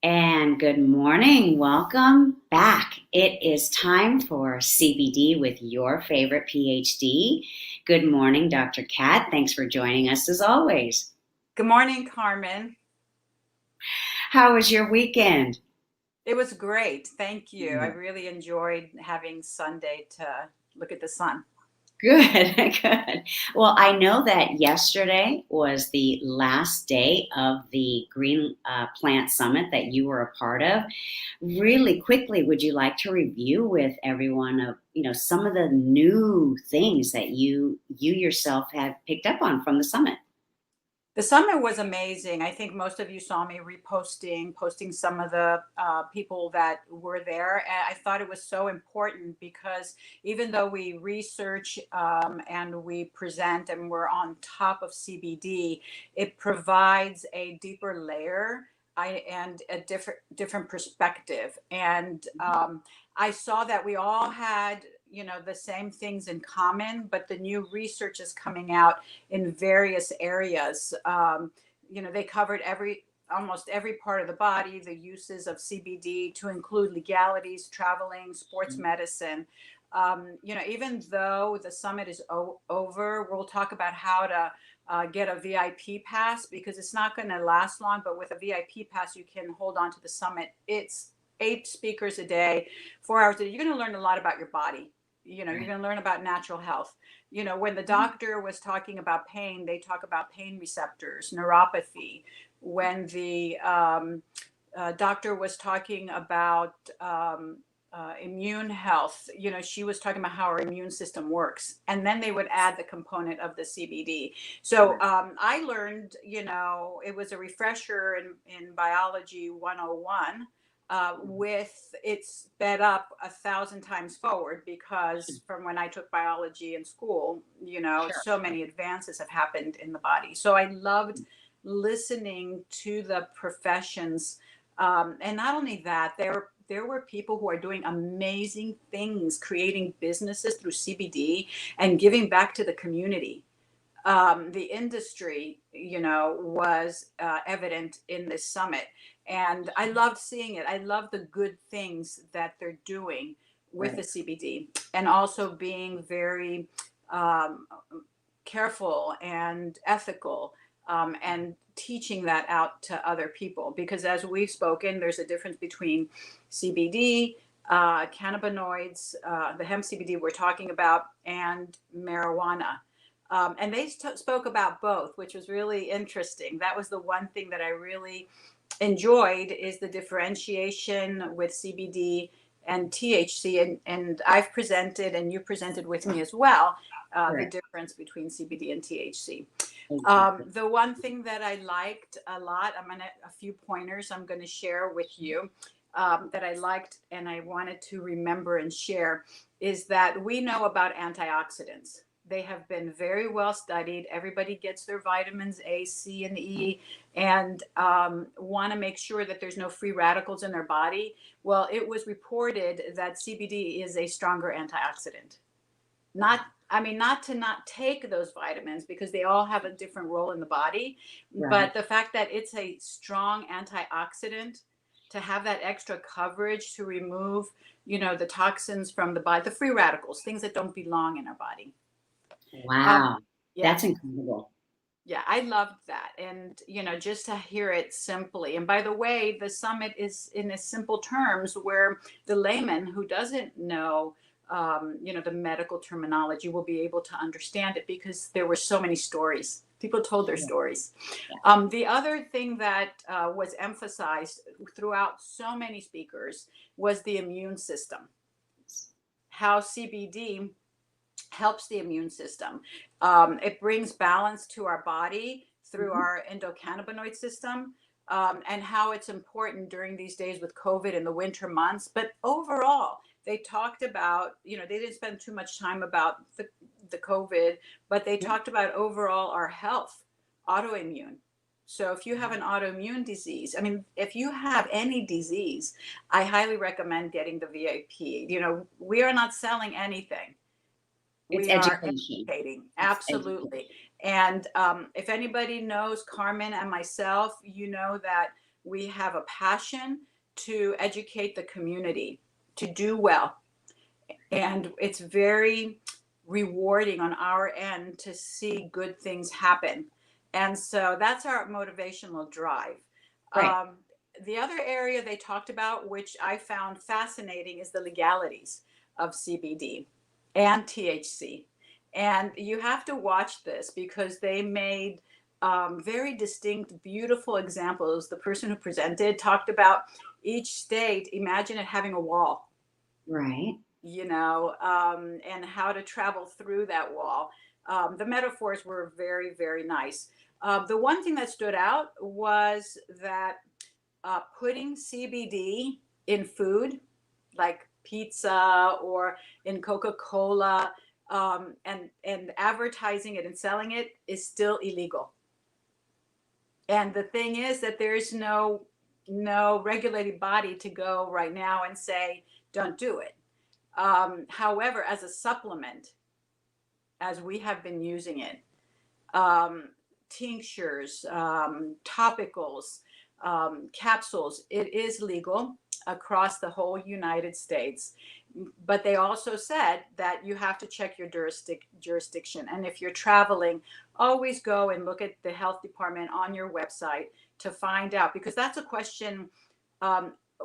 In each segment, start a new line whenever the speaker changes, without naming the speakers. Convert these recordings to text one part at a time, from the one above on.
And good morning. Welcome back. It is time for CBD with your favorite PhD. Good morning, Dr. Kat. Thanks for joining us as always.
Good morning, Carmen.
How was your weekend?
It was great. Thank you. I really enjoyed having Sunday to look at the sun.
Good, good. Well, I know that yesterday was the last day of the Green Plant Summit that you were a part of. Really quickly, would you like to review with everyone of some of the new things that you yourself have picked up on from the summit?
The summit was amazing. I think most of you saw me posting some of the people that were there. And I thought it was so important because even though we research and we present and we're on top of CBD, it provides a deeper layer and a different perspective. And I saw that we all had the same things in common, but the new research is coming out in various areas. They covered almost every part of the body, the uses of CBD to include legalities, traveling, sports medicine. Even though the summit is over, we'll talk about how to get a VIP pass because it's not going to last long. But with a VIP pass, you can hold on to the summit. It's 8 speakers a day, 4 hours a day. You're going to learn a lot about your body. You're going to learn about natural health. When the doctor was talking about pain, they talk about pain receptors, neuropathy. When the doctor was talking about immune health, she was talking about how our immune system works. And then they would add the component of the CBD. So I learned, it was a refresher in Biology 101. With it sped up 1,000 times forward because from when I took biology in school,
Sure.
so many advances have happened in the body. So I loved listening to the professions. And not only that, there were people who are doing amazing things, creating businesses through CBD and giving back to the community. The industry, was evident in this summit. And I loved seeing it. I love the good things that they're doing with the
Right.
CBD and also being very um, careful and ethical and teaching that out to other people. Because as we've spoken, there's a difference between CBD, cannabinoids, the hemp CBD we're talking about, and marijuana. And they spoke about both, which was really interesting. That was the one thing that I really enjoyed is the differentiation with CBD and THC. And I've presented, and you presented with me as well, the
Correct.
difference between CBD and THC.
Exactly.
The one thing that I liked a lot, a few pointers I'm going to share with you that I liked and I wanted to remember and share is that we know about antioxidants. They have been very well studied. Everybody gets their vitamins A, C, and E, and want to make sure that there's no free radicals in their body. Well, it was reported that CBD is a stronger antioxidant. Not to not take those vitamins because they all have a different role in the body,
Right.
but the fact that it's a strong antioxidant to have that extra coverage to remove, the toxins from the body, the free radicals, things that don't belong in our body. Um,
Wow.
yeah,
That's incredible.
yeah, I loved that. And, just to hear it simply. And by the way, the summit is in a simple terms where the layman who doesn't know, the medical terminology will be able to understand it because there were so many stories. People told their
Sure.
stories.
Yeah.
The other thing that was emphasized throughout so many speakers was the immune system, how CBD helps the immune system. It brings balance to our body through
Mhm.
our endocannabinoid system, and how it's important during these days with COVID in the winter months. But overall, they talked about, they didn't spend too much time about the COVID, but they
Yeah.
talked about overall our health, autoimmune. So if you have an autoimmune disease, if you have any disease, I highly recommend getting the VIP. We are not selling anything,
It's
we are
education.
educating,
It's education.
absolutely. And if anybody knows Carmen and myself, you know that We have a passion to educate the community, to do well. And it's very rewarding on our end to see good things happen. And so that's our motivational drive.
Right.
The other area they talked about, which I found fascinating, is the legalities of CBD and THC. And you have to watch this because they made very distinct, beautiful examples. The person who presented talked about each state, imagine it having a wall,
Right.
and how to travel through that wall. The metaphors were very, very nice. The one thing that stood out was that putting CBD in food, like pizza or in Coca-Cola, and advertising it and selling it is still illegal. And the thing is that there's no regulated body to go right now and say, don't do it. However, as a supplement, as we have been using it, tinctures, topicals, capsules, it is legal across the whole United States. But they also said that you have to check your jurisdiction. And if you're traveling, always go and look at the health department on your website to find out, because that's a question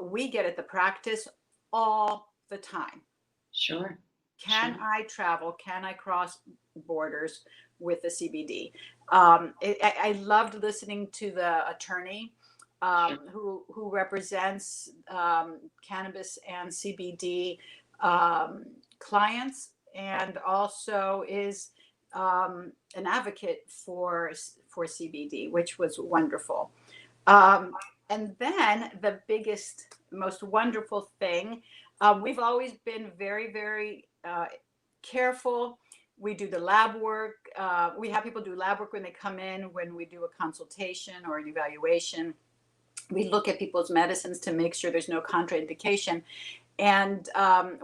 we get at the practice all the time.
Sure.
Can
Sure.
I travel? Can I cross borders with the CBD? I loved listening to the attorney who represents cannabis and CBD clients, and also is an advocate for CBD, which was wonderful. And then the biggest, most wonderful thing, we've always been very, very careful. We do the lab work. We have people do lab work when they come in, when we do a consultation or an evaluation. We look at people's medicines to make sure there's no contraindication. And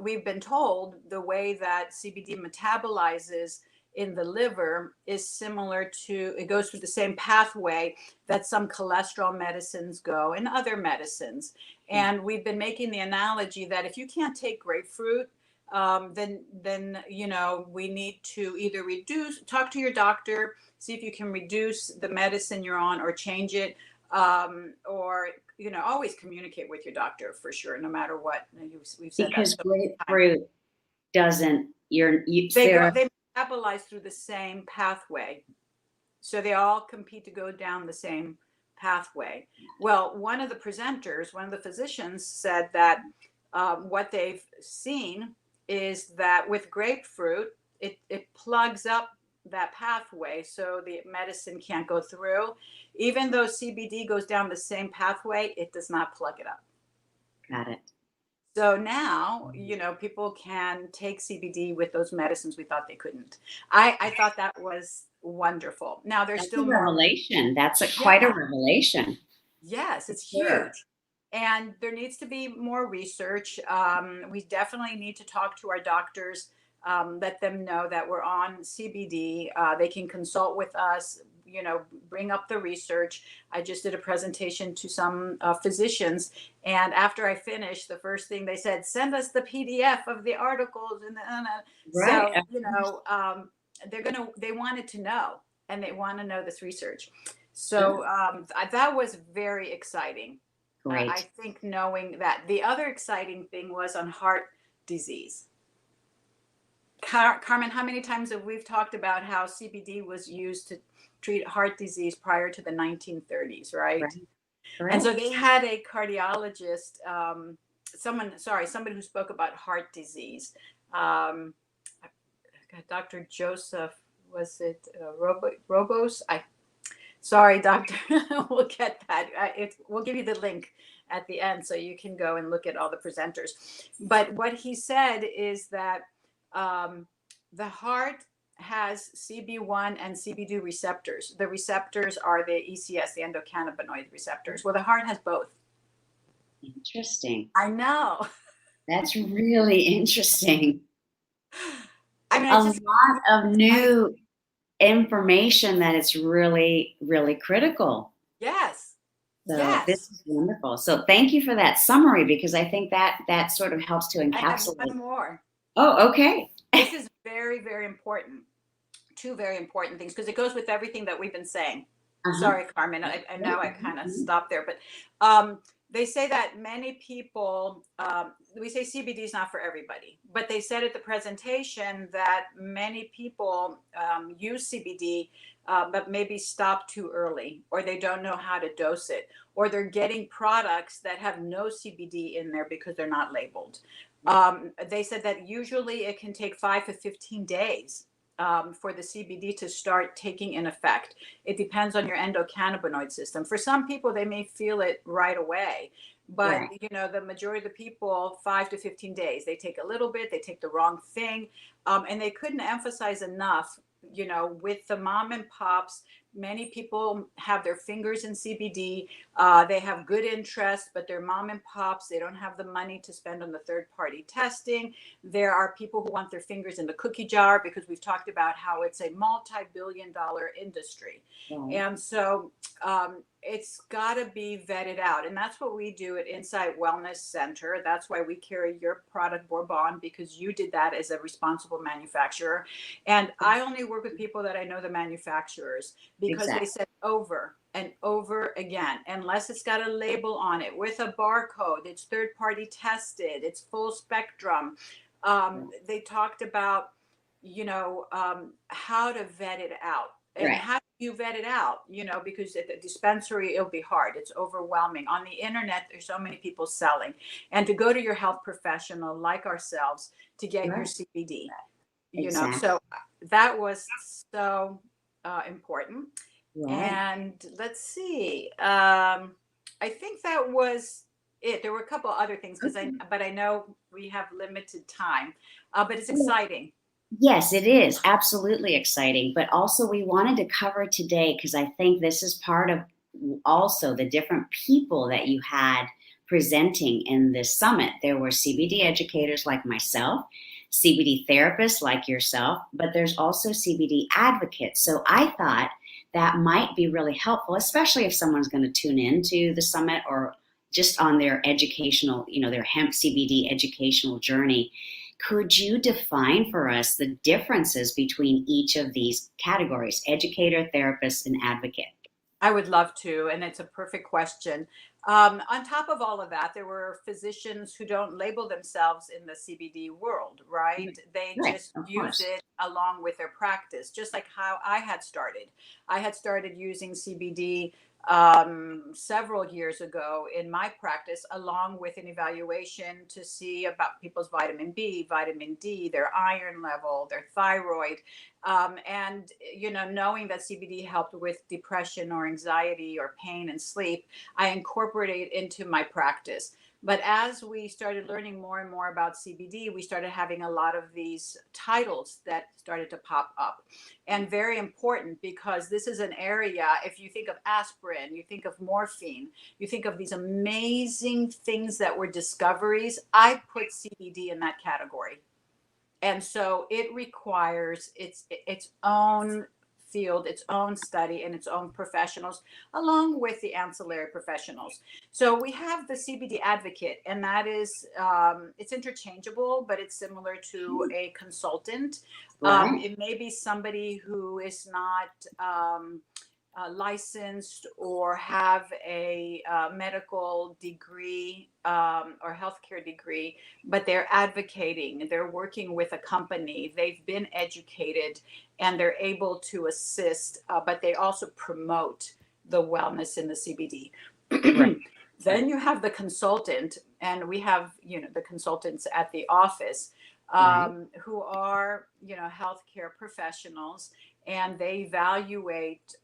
we've been told the way that CBD metabolizes in the liver is similar to, it goes through the same pathway that some cholesterol medicines go and other medicines. And we've been making the analogy that if you can't take grapefruit, then we need to either talk to your doctor, see if you can reduce the medicine you're on or change it, or always communicate with your doctor for sure, no matter what. We've said
Because
that.
grapefruit doesn't,
They metabolize through the same pathway, so they all compete to go down the same pathway. Well, one of the presenters, one of the physicians, said that what they've seen is that with grapefruit, it plugs up that pathway so the medicine can't go through. Even though CBD goes down the same pathway, it does not plug it up.
Got it.
So now, people can take CBD with those medicines we thought they couldn't. I thought that was wonderful. Now there's still
a
more.
revelation. That's quite a revelation.
Yes, it's
Sure.
huge. And there needs to be more research. We definitely need to talk to our doctors, let them know that we're on CBD. They can consult with us, bring up the research. I just did a presentation to some physicians, and after I finished, the first thing they said, send us the PDF of the articles. And
Right.
So, they wanted to know, and they want to know this research. So that was very exciting.
Great.
I think knowing that. The other exciting thing was on heart disease. Carmen, how many times have we talked about how CBD was used to treat heart disease prior to the 1930s, right?
Correct.
And so they had a cardiologist, somebody who spoke about heart disease. Dr. Joseph, was it Robos? Sorry, doctor. We'll get that. We'll give you the link at the end so you can go and look at all the presenters. But what he said is that the heart has CB1 and CB2 receptors. The receptors are the ECS, the endocannabinoid receptors. Well, the heart has both.
Interesting.
I know.
That's really interesting.
I mean,
a lot of new information that it's really, really critical.
Yes.
So this
Yes.
is wonderful. So thank you for that summary because I think that sort of helps to
I have
encapsulate.
one more.
Oh, okay.
This is very, very important. Two very important things because it goes with everything that we've been saying.
Uh-huh.
Sorry, Carmen. I know I kind of
Mhm.
stopped there, but they say that many people, we say CBD is not for everybody, but they said at the presentation that many people use CBD, but maybe stop too early, or they don't know how to dose it, or they're getting products that have no CBD in there because they're not labeled. They said that usually it can take 5 to 15 days for the CBD to start taking in effect. It depends on your endocannabinoid system. For some people, they may feel it right away, but
Right.
the majority of the people, 5 to 15 days, they take a little bit, they take the wrong thing, and they couldn't emphasize enough. With the mom and pops, many people have their fingers in CBD. They have good interest, but they're mom and pops. They don't have the money to spend on the third party testing. There are people who want their fingers in the cookie jar because we've talked about how it's a multi-billion-dollar industry.
Right.
And so it's got to be vetted out. And that's what we do at Insight Wellness Center. That's why we carry your product, Bourbon, because you did that as a responsible manufacturer. And I only work with people that I know the manufacturers because they
Exactly.
said over and over again, unless it's got a label on it with a barcode, it's third party tested, it's full spectrum. They talked about, how to vet it out. And
Right.
how do you vet it out? Because at the dispensary, it'll be hard. It's overwhelming. On the internet, there's so many people selling. And to go to your health professional like ourselves to get your
Right.
CBD,
Exactly.
so that was so important.
Right.
And let's see. I think that was it. There were a couple other things
Okay.
but I know we have limited time. But it's
Well,
exciting.
yes, it is absolutely exciting. But also, we wanted to cover today because I think this is part of also the different people that you had presenting in this summit. There were CBD educators like myself, CBD therapists like yourself, but there's also CBD advocates. So I thought that might be really helpful, especially if someone's going to tune into the summit or just on their educational, their hemp CBD educational journey. Could you define for us the differences between each of these categories, educator, therapist, and advocate?
I would love to, and it's a perfect question. On top of all of that, there were physicians who don't label themselves in the CBD world, right?
Right,
They
right,
just
of
use
course.
it along with their practice, just like how I had started. I had started using CBD several years ago in my practice, along with an evaluation to see about people's vitamin B, vitamin D, their iron level, their thyroid. And knowing that CBD helped with depression or anxiety or pain and sleep, I incorporated it into my practice. But as we started learning more and more about CBD, we started having a lot of these titles that started to pop up. And very important because this is an area, if you think of aspirin, you think of morphine, you think of these amazing things that were discoveries, I put CBD in that category. And so it requires its own field, its own study, and its own professionals, along with the ancillary professionals. So we have the CBD advocate, and that is it's interchangeable, but it's similar to a consultant.
Right,
It may be somebody who is not licensed or have a medical degree or healthcare degree, but they're advocating, they're working with a company, they've been educated, and they're able to assist, but they also promote the wellness in the CBD.
right, right,
Then you have the consultant, and we have the consultants at the office
right,
who are healthcare professionals, and they evaluate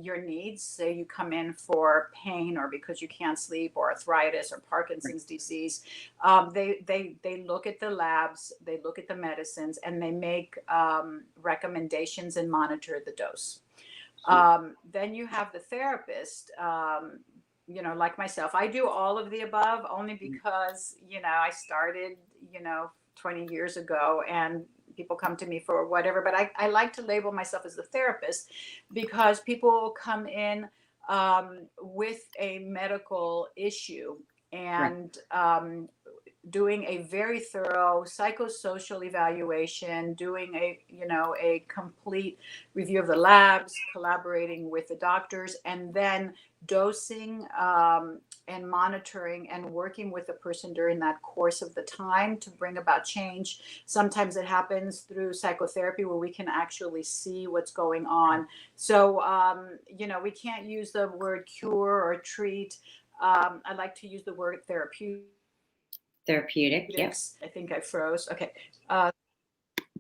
your needs. Say you come in for pain or because you can't sleep or arthritis or
right.
Parkinson's disease. They look at the labs, they look at the medicines, and they make recommendations and monitor the dose. Then you have the therapist. Like myself, I do all of the above only because I started 20 years ago, and people come to me for whatever, but I like to label myself as a therapist because people come in with a medical issue,
Right.
and doing a very thorough psychosocial evaluation, doing a complete review of the labs, collaborating with the doctors, and then dosing, and monitoring and working with the person during that course of the time to bring about change. Sometimes it happens through psychotherapy where we can actually see what's going on. So, we can't use the word cure or treat. I like to use the word therapeutic.
Therapeutic. Yep.
I think I froze. Okay. Uh,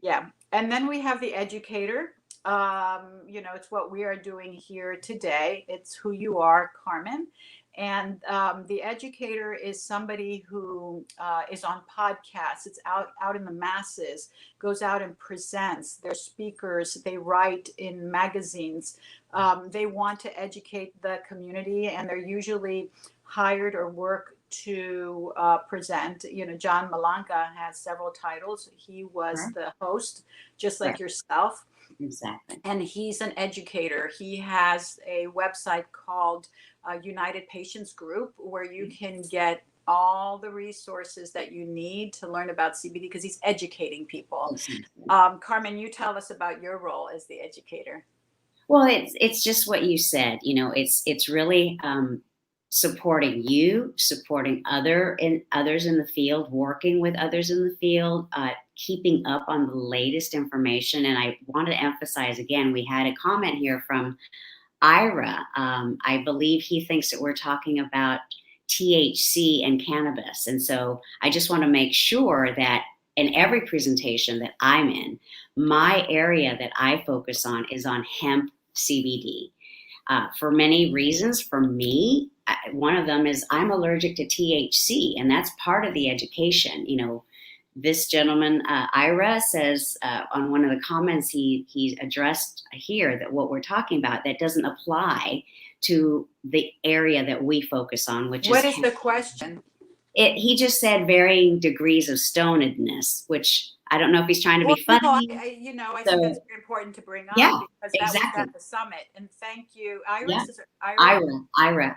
yeah. And then we have the educator. It's what we are doing here today. It's who you are, Carmen. And the educator is somebody who is on podcasts. It's out in the masses, goes out and presents. They're speakers. They write in magazines. They want to educate the community, and they're usually hired or work to present. John Malanka has several titles. He was
Right.
the host, just like
Right.
yourself,
Exactly.
and he's an educator. He has a website called United Patients Group, where you can get all the resources that you need to learn about CBD, because he's educating people.
Exactly.
Carmen, you tell us about your role as the educator.
Well, it's just what you said. It's really supporting you, supporting others in the field, working with others in the field, keeping up on the latest information. And I want to emphasize again, we had a comment here from Ira. I believe he thinks that we're talking about THC and cannabis. And so I just want to make sure that in every presentation that I'm in, my area that I focus on is on hemp CBD. For many reasons, for me, one of them is I'm allergic to THC, and that's part of the education. This gentleman, Ira, says on one of the comments he addressed here that what we're talking about, that doesn't apply to the area that we focus on, which
What
is
is the question?
he just said varying degrees of stonedness, which I don't know if he's trying to
Well,
be
no,
funny.
I think that's
So
very important to bring up,
yeah,
because that was
exactly.
at the summit. And thank you,
Yeah,
Iris. Is it Ira?
Ira.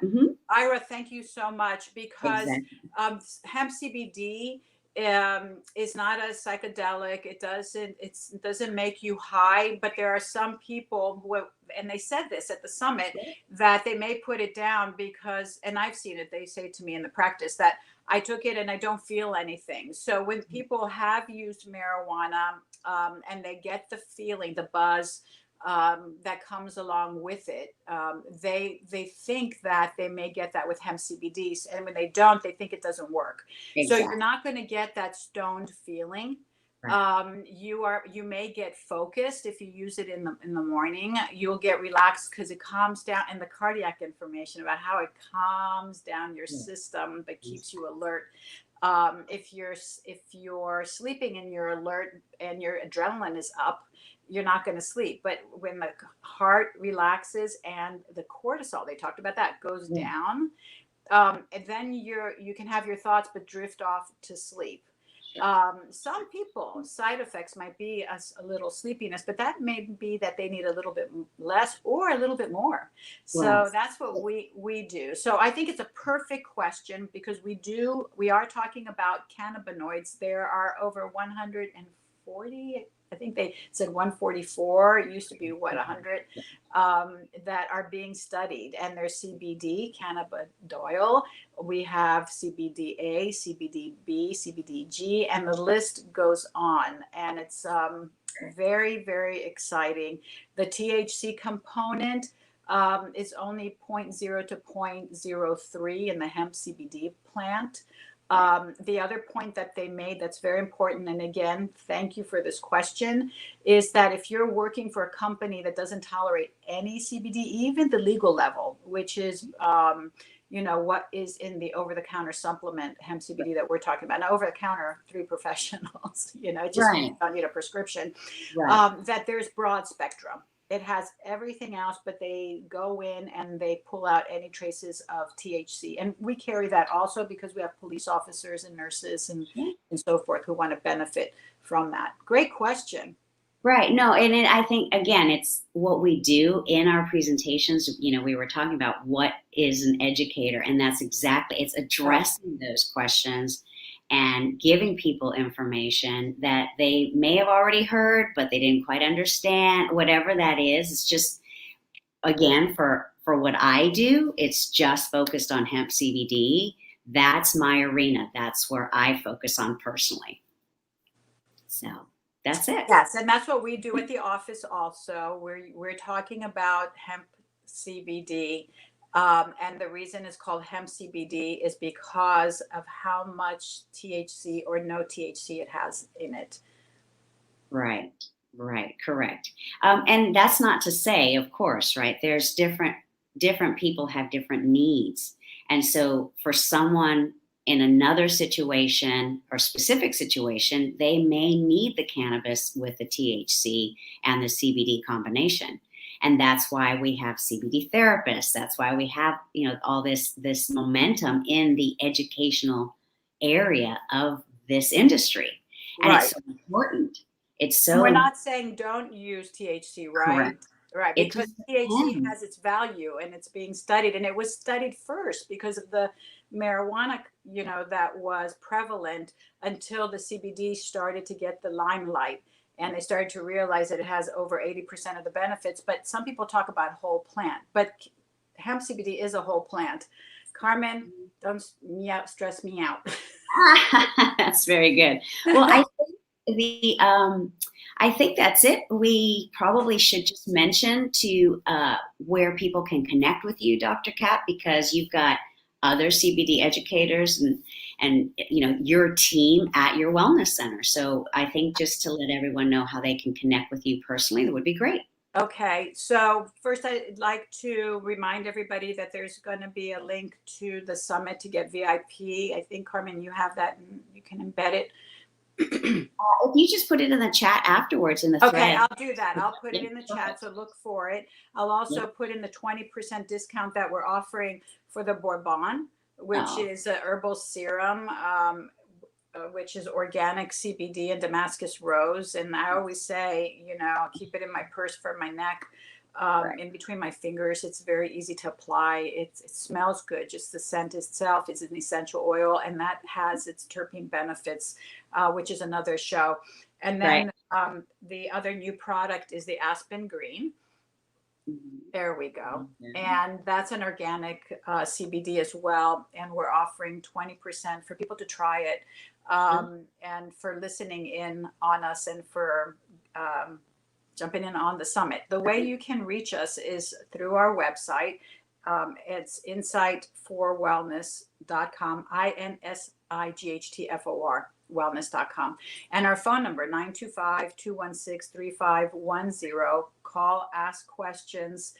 Ira, thank you so much, because
Exactly.
hemp CBD is not a psychedelic. It doesn't make you high, but there are some people who, and they said this at the summit, that they may put it down because, and I've seen it. They say to me in the practice that I took it and I don't feel anything. So when people have used marijuana, and they get the feeling, the buzz, that comes along with it. They think that they may get that with hemp CBD, and when they don't, they think it doesn't work. So you're
Exactly.
not going to get that stoned feeling.
Right.
You may get focused if you use it in the morning. You'll get relaxed because it calms down, and the cardiac information about how it calms down your
Yeah.
system but keeps you alert. If you're sleeping and you're alert and your adrenaline is up, you're not going to sleep. But when the heart relaxes and the cortisol, they talked about that, goes
Yeah.
down, and then you can have your thoughts but drift off to sleep.
Sure.
Some people, side effects might be a little sleepiness, but that may be that they need a little bit less or a little bit more.
Well,
So that's what we do. So I think it's a perfect question, because we are talking about cannabinoids. There are over 140. I think they said 144. It used to be 100, that are being studied, and there's CBD, cannabidiol. We have CBDA, CBDB, CBDG, and the list goes on. And it's very, very exciting. The THC component is only zero point 0 to 0.03 in the hemp CBD plant. The other point that they made that's very important, and again, thank you for this question, is that if you're working for a company that doesn't tolerate any CBD, even the legal level, which is what is in the over-the-counter supplement hemp CBD that we're talking about. Now, over-the-counter through professionals, it just means
right.
you don't need a prescription.
Right.
That there's broad spectrum. It has everything else, but they go in and they pull out any traces of THC. And we carry that also because we have police officers and nurses and so forth who want to benefit from that. Great question.
Right. No, and I think again, it's what we do in our presentations. We were talking about what is an educator, and that's exactly it's
Right.
addressing those questions and giving people information that they may have already heard, but they didn't quite understand. Whatever that is, it's just again for what I do, it's just focused on hemp CBD. That's my arena. That's where I focus on personally. So that's it.
Yes, and that's what we do at the office also. We're talking about hemp CBD. And the reason it's called hemp CBD is because of how much THC or no THC it has in it.
Right, right, correct. And that's not to say, of course, right? There's different people have different needs, and so for someone in another situation or specific situation, they may need the cannabis with the THC and the CBD combination, and that's why we have CBD therapists. That's why we have all this momentum in the educational area of this industry, and it's
Right.
so important. It's
And
so
we're not saying don't use THC, right?
correct.
Right,
It
because
just
THC
depends.
has its value and it's being studied, and it was studied first because of the marijuana, that was prevalent until the CBD started to get the limelight, and they started to realize that it has over 80% of the benefits. But some people talk about whole plant, but hemp CBD is a whole plant. Carmen, don't stress me out.
That's very good. Well, I think that's it. We probably should just mention to where people can connect with you, Dr. Kat, because you've got other CBD educators and your team at your wellness center. So I think just to let everyone know how they can connect with you personally, that would be great.
Okay, so first I'd like to remind everybody that there's going to be a link to the summit to get VIP. I think, Carmen, you have that and you can embed it.
If you just put it in the chat afterwards in the
Okay,
thread.
I'll do that. I'll put it
Yeah,
in the chat,
perfect.
so look for it. I'll
Yeah.
also put in the 20% discount that we're offering for the Bourbon, which
Oh,
is a herbal serum, which is organic CBD and Damascus rose. And I always say, I'll keep it in my purse for my neck,
right.
in between my fingers. It's very easy to apply. It smells good. Just the scent itself is an essential oil, and that has its terpene benefits, which is another show. And
Right.
then the other new product is the Aspen Green.
Mhm.
There we go.
Mhm.
And that's an organic CBD as well. And we're offering 20% for people to try it, and for listening in on us, and for jumping in on the summit. The way you can reach us is through our website. It's insightforwellness.com, INSIGHTFOR, wellness.com. And our phone number, 925-216-3510. Call, ask questions.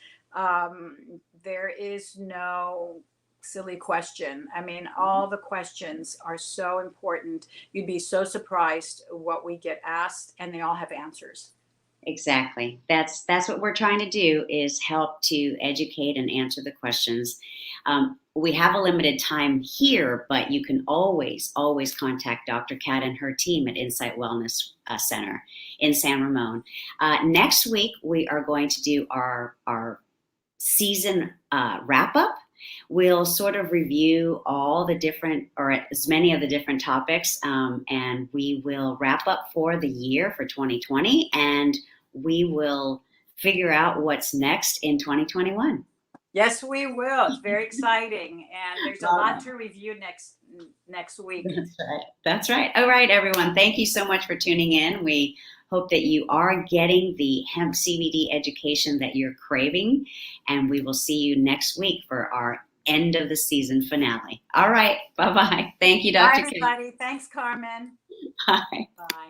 There is no silly question. I mean, all the questions are so important. You'd be so surprised what we get asked, and they all have answers.
Exactly. That's what we're trying to do is help to educate and answer the questions. We have a limited time here, but you can always contact Dr. Kat and her team at Insight Wellness Center in San Ramon. Next week, we are going to do our season wrap up. We'll sort of review all the different, or as many of the different topics, and we will wrap up for the year for 2020, and we will figure out what's next in 2021.
Yes, we will. It's very exciting, and there's a
All
lot
right.
to review next week.
That's right. That's right. All right, everyone. Thank you so much for tuning in. We hope that you are getting the hemp CBD education that you're craving, and we will see you next week for our end of the season finale. All right. Bye bye. Thank you,
Bye,
Dr. Kim.
everybody. Thanks, Carmen.
Bye.
Bye.